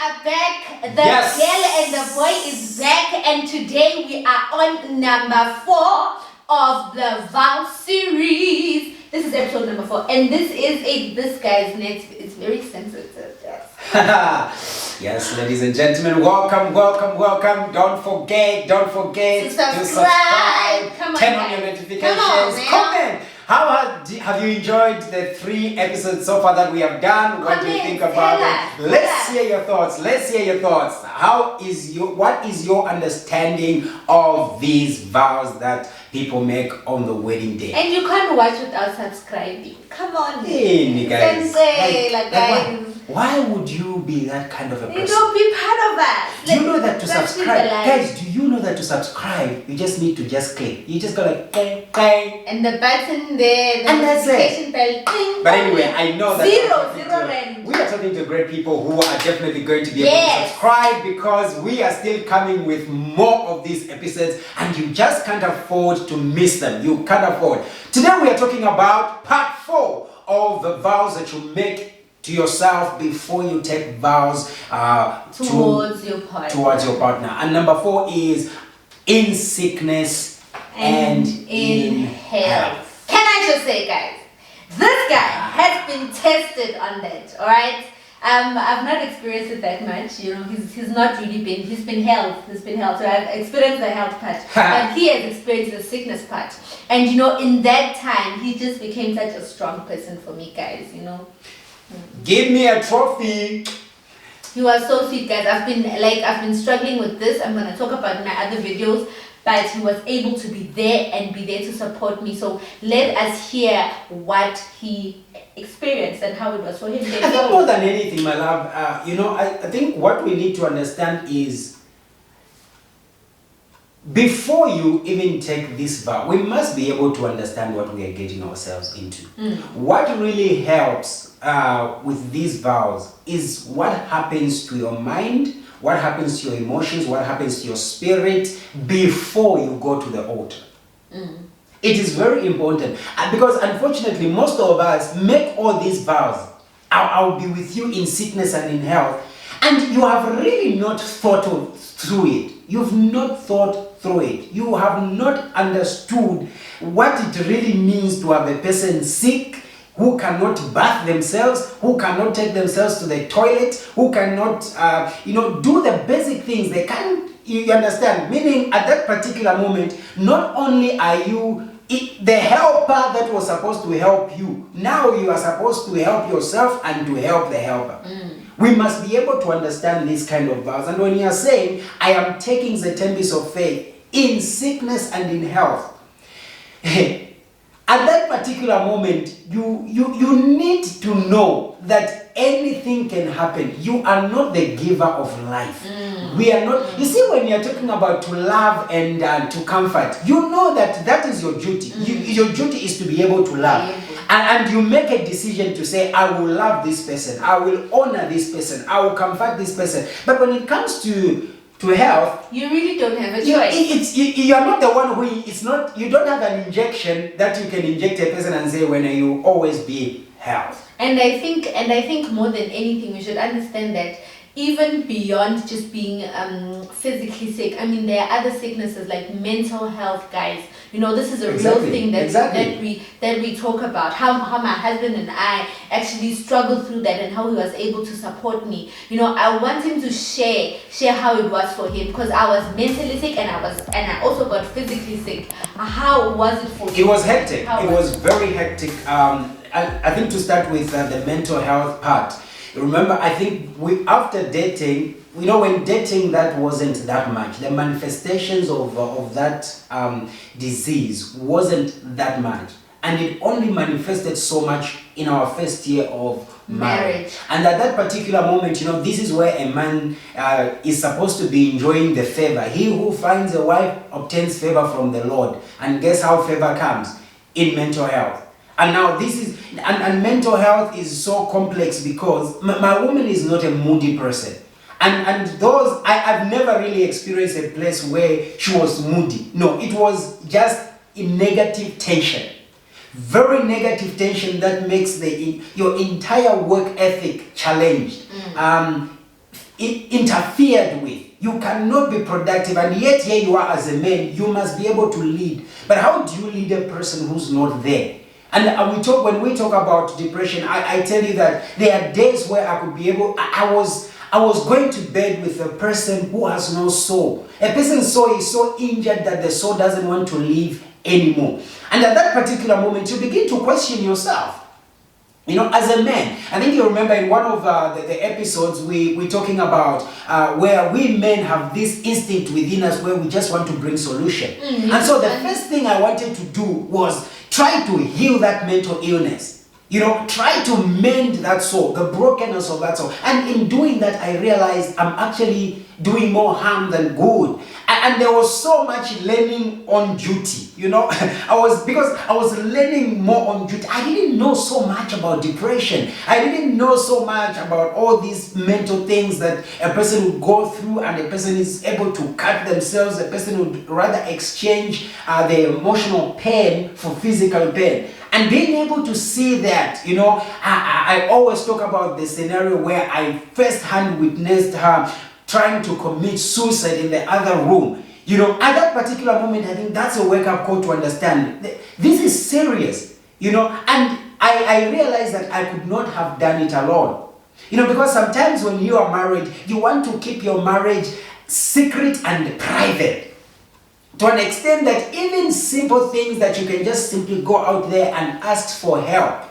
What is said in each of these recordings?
are back. The girl and the boy is back, and today we are on number 4 of the vow series. This is episode number 4, and this guy's next. It's very sensitive. Yes. Yes, ladies and gentlemen, welcome. Don't forget to subscribe. Come on, turn on your notifications. Comment. Have you enjoyed the 3 episodes so far that we have done? What do you think about it? Let's hear your thoughts. What is your understanding of these vows that people make on the wedding day? And you can't watch without subscribing. Come on, guys. Guys. Why would you be that kind of a person? Be part of us. Do you know that to subscribe, guys? Do you know that to subscribe, you just need to click. You just go like click, and the button there, and that's notification bell. Ding, but anyway, I know that zero rand. We are talking to great people who are definitely going to be able to subscribe, because we are still coming with more of these episodes, and you just can't afford to miss them. You can't afford. Today we are talking about part 4 of the vows that you make to yourself before you take vows towards your partner. And number 4 is in sickness and in health. Can I just say, guys, this guy has been tested on that. All right. I've not experienced it that much. You know, he's not really been. He's been health. So I've experienced the health part, but he has experienced the sickness part. And you know, in that time, he just became such a strong person for me, guys. You know. Give me a trophy. You are so sweet, guys. I've been struggling with this. I'm gonna talk about my other videos, but he was able to be there to support me. So let us hear what he experienced and how it was for him. I think more than anything, my love, I think what we need to understand is, before you even take this vow, we must be able to understand what we are getting ourselves into. What really helps with these vows is what happens to your mind, what happens to your emotions, what happens to your spirit before you go to the altar. It is very important, because unfortunately most of us make all these vows. I'll be with you in sickness and in health, and you have really not thought through it. You've not thought through it. You have not understood what it really means to have a person sick, who cannot bath themselves, who cannot take themselves to the toilet, who cannot, do the basic things. They can't, you understand? Meaning, at that particular moment, not only are you the helper that was supposed to help you, now you are supposed to help yourself and to help the helper. We must be able to understand this kind of vows. And when you are saying, I am taking the tempest of faith in sickness and in health, at that particular moment, you need to know that anything can happen. You are not the giver of life. We are not. You see, when you're talking about to love and to comfort, you know that is your duty. Your duty is to be able to love. And you make a decision to say, I will love this person, I will honor this person, I will comfort this person. But when it comes to health, you really don't have a choice. You are not the one who, it's not, you don't have an injection that you can inject a person and say, when you always be health. And I think more than anything, we should understand that even beyond just being physically sick, I mean, there are other sicknesses like mental health, guys. You know, this is a real thing that we talk about. How my husband and I actually struggled through that, and how he was able to support me. You know, I want him to share how it was for him, because I was mentally sick and I also got physically sick. How was it for you? It was hectic. It was very hectic. I think to start with the mental health part. Remember, I think after dating, when dating, that wasn't that much. The manifestations of that disease wasn't that much. And it only manifested so much in our first year of marriage. And at that particular moment, this is where a man is supposed to be enjoying the favor. He who finds a wife obtains favor from the Lord. And guess how favor comes? In mental health. And now this is, and mental health is so complex, because my woman is not a moody person. And those, I've never really experienced a place where she was moody. No, it was just a negative tension. Very negative tension that makes your entire work ethic challenged. interfered with. You cannot be productive, and yet here you are as a man. You must be able to lead. But how do you lead a person who's not there? And when we talk about depression, I tell you that there are days where I could be able. I was going to bed with a person who has no soul. A person's soul is so injured that the soul doesn't want to live anymore. And at that particular moment, you begin to question yourself. You know, as a man, I think you remember in one of the episodes we're talking about where we men have this instinct within us where we just want to bring solution. And so the first thing I wanted to do was try to heal that mental illness. You know, try to mend that soul, the brokenness of that soul. And in doing that, I realized I'm actually doing more harm than good. And there was so much learning on duty, you know. Because I was learning more on duty. I didn't know so much about depression. I didn't know so much about all these mental things that a person would go through, and a person is able to cut themselves. A person would rather exchange their emotional pain for physical pain. And being able to see that, you know, I always talk about the scenario where I firsthand witnessed her trying to commit suicide in the other room. You know, at that particular moment, I think that's a wake-up call to understand this is serious, you know. And I realized that I could not have done it alone. You know, because sometimes when you are married, you want to keep your marriage secret and private. To an extent that even simple things that you can just simply go out there and ask for help,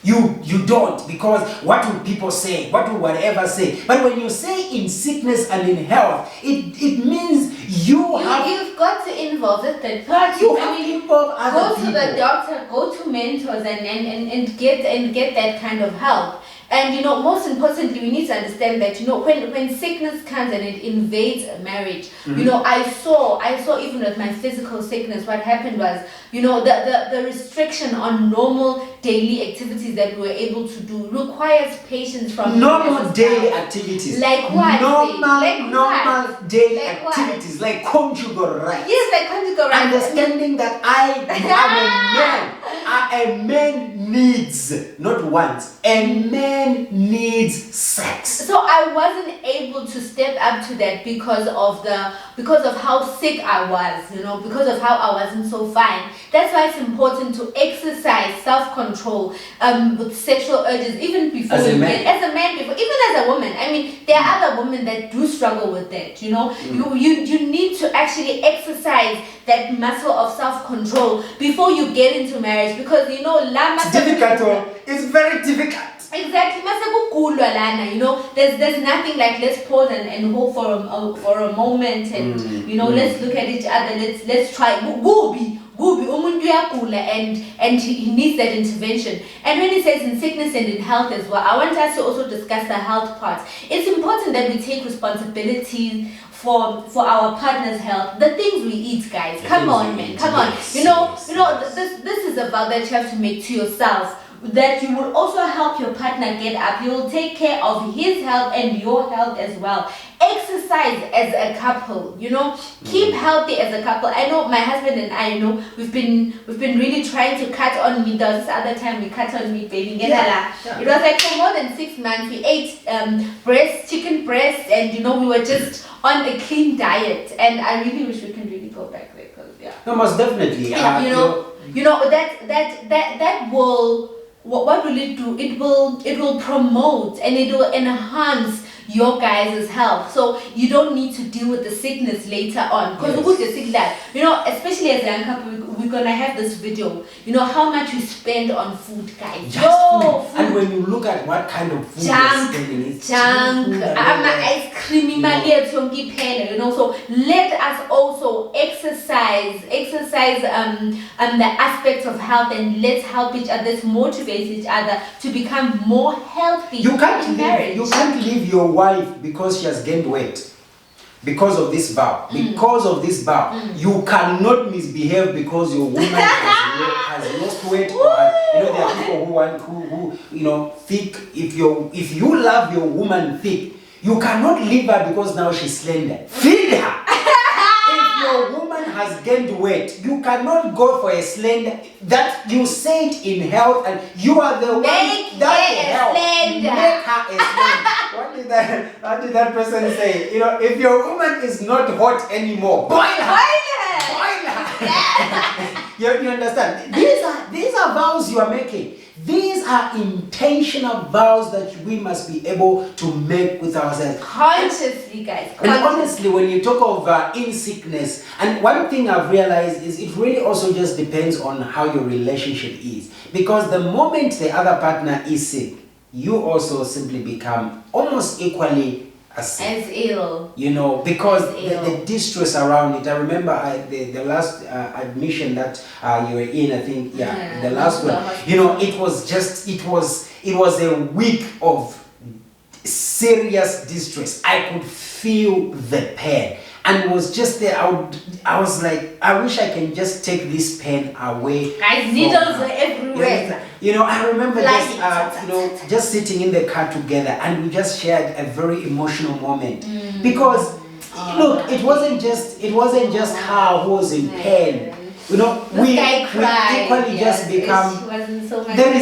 you don't, because what will people say? What will whatever say? But when you say in sickness and in health, it means you've got to involve the third party. You have to involve other people. Go to the doctor, go to mentors, and get that kind of help. And you know, most importantly, we need to understand that, you know, when sickness comes and it invades a marriage, you know, I saw even with my physical sickness, what happened was, you know, the restriction on normal daily activities that we were able to do requires patience from normal daily activities. Like what? Normal daily activities, like conjugal rights. Yes, like conjugal rights. Understanding that I am a man. A man needs, not wants, a man needs sex. So I wasn't able to step up to that because of how sick I was, you know, because of how I wasn't so fine. That's why it's important to exercise self-control with sexual urges even before even as a woman. I mean, there are other women that do struggle with that, you know. You need to actually exercise that muscle of self-control before you get into marriage, because you know it's difficult. It's very difficult. Exactly, you know, there's nothing like let's pause and hope for a moment, and you know, let's look at each other, let's try and he needs that intervention. And when he says in sickness and in health as well, I want us to also discuss the health part. It's important that we take responsibility for our partner's health. The things we eat, guys. Come on, man. Come on. You know, this is a vow that you have to make to yourself, that you will also help your partner get up. You will take care of his health and your health as well. Exercise as a couple, you know, keep healthy as a couple. I know my husband and I, you know, we've been really trying to cut on meat. There was this other time we cut on meat, baby. Yeah. It was like for more than 6 months we ate chicken breast, and you know, we were just on a clean diet. And I really wish we can really go back there, because no, most definitely. Yeah, you know that will. What will it do? It will promote and it will enhance your guys' health, so you don't need to deal with the sickness later on. Because you know, especially as a young couple, we're gonna have this video. You know how much we spend on food, guys. Food. And when you look at what kind of food you're spending, it's junk. Ice cream, you know. So let us also exercise the aspects of health, and let's help each other, let's motivate each other to become more healthy. You can't leave your wife because she has gained weight because of this vow. Because of this vow, you cannot misbehave because your woman has lost weight. Or, you know, there are people who you know, thick. If you love your woman thick, you cannot leave her because now she's slender. Feed her. If your woman has gained weight, you cannot go for a slender. That you say it in health, and you are the Make one that her a help. slender. Make her a slender. What did that person say? You know, if your woman is not hot anymore, boil her. Boil her. You understand? These are vows you are making. These are intentional vows that we must be able to make with ourselves. Consciously, guys. And honestly, when you talk of in sickness, and one thing I've realized is it really also just depends on how your relationship is. Because the moment the other partner is sick, you also simply become almost equally as ill. You know, because As the distress around it. I remember the last admission that you were in, I think, the last one. You know, it was a week of serious distress. I could feel the pain. And it was just there. I was like, I wish I can just take this pain away. Guys, needles were everywhere. You know, I remember just sitting in the car together, and we just shared a very emotional moment. Because look, it wasn't just her who was in pain. You know, we equally just become. There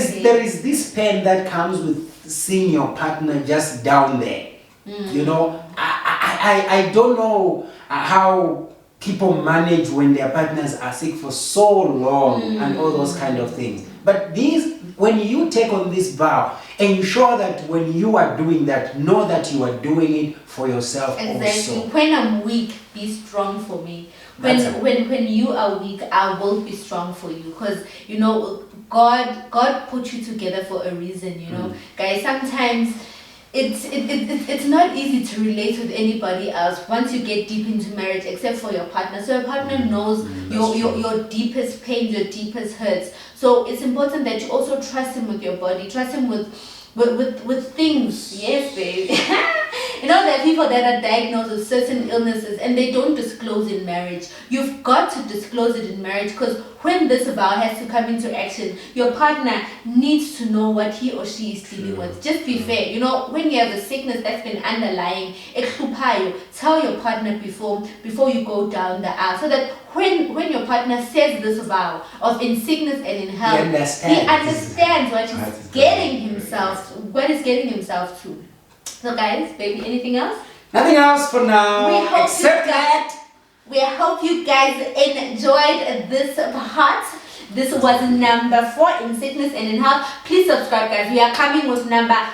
is this pain that comes with seeing your partner just down there. You know, I don't know how people manage when their partners are sick for so long and all those kind of things. But when you take on this vow, ensure that when you are doing that, know that you are doing it for yourself also. When I'm weak, be strong for me. When you are weak, I will be strong for you. Because, you know, God put you together for a reason, you know. Guys, sometimes it's not easy to relate with anybody else once you get deep into marriage, except for your partner. So your partner knows your deepest pain, your deepest hurts. So it's important that you also trust him with your body, trust him with things. Yes, baby. You know, there are people that are diagnosed with certain illnesses and they don't disclose in marriage. You've got to disclose it in marriage, because when this vow has to come into action, your partner needs to know what he or she is dealing with. Just be fair. You know, when you have a sickness that's been underlying, tell your partner before you go down the aisle, so that when your partner says this vow of in sickness and in health, he understands what he's getting himself to. So guys, baby, anything else? Nothing else for now. We hope you guys enjoyed this part. This was number 4, in sickness and in health. Please subscribe, guys. We are coming with number 5.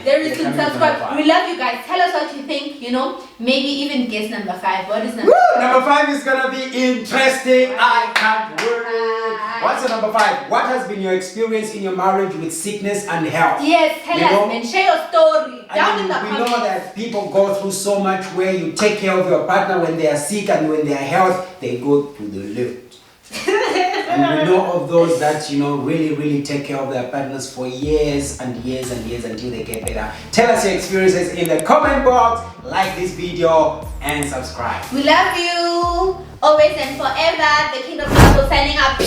There is some subscribe. We love you guys. Tell us what you think. You know, maybe even guess number 5. What is number 5? Number 5 is gonna be interesting. I can't wait. What's the number 5? What has been your experience in your marriage with sickness and health? Yes, tell us, man. Share your story. Down in the comments. We know that people go through so much, where you take care of your partner when they are sick, and when they are healthy, they go to the left. And we know of those that, you know, really take care of their partners for years and years and years until they get better. Tell us your experiences in the comment box, like this video, and subscribe. We love you always and forever. The Kingdom Gospel signing up.